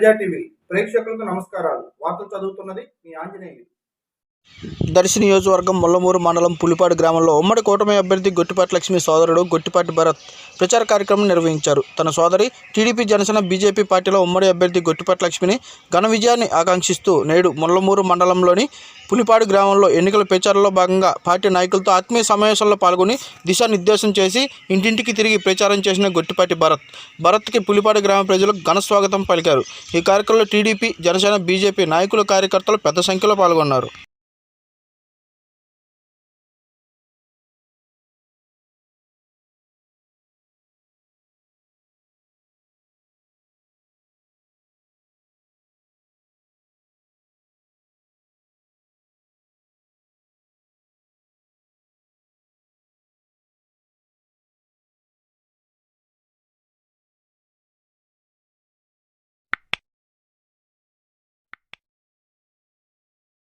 ప్రజా టీవీ ప్రేక్షకులకు నమస్కారాలు. వార్తలు చదువుతున్నది మీ ఆంజనేయులు. దర్శి నియోజకవర్గం ముల్లమూరు మండలం పులిపాడు గ్రామంలో ఉమ్మడి కూటమి అభ్యర్థి గొట్టిపాటి లక్ష్మి సోదరుడు గొట్టిపాటి భరత్ ప్రచార కార్యక్రమం నిర్వహించారు. తన సోదరి టీడీపీ జనసేన బీజేపీ పార్టీలో ఉమ్మడి అభ్యర్థి గొట్టిపాటి లక్ష్మిని ఘన విజయాన్ని ఆకాంక్షిస్తూ నేడు ముల్లమూరు మండలంలోని పులిపాడు గ్రామంలో ఎన్నికల ప్రచారంలో భాగంగా పార్టీ నాయకులతో ఆత్మీయ సమావేశంలో పాల్గొని దిశానిర్దేశం చేసి ఇంటింటికి తిరిగి ప్రచారం చేసిన గొట్టిపాటి భరత్కి పులిపాడు గ్రామ ప్రజలు ఘన స్వాగతం పలికారు. ఈ కార్యక్రమంలో టీడీపీ జనసేన బీజేపీ నాయకులు కార్యకర్తలు పెద్ద సంఖ్యలో పాల్గొన్నారు.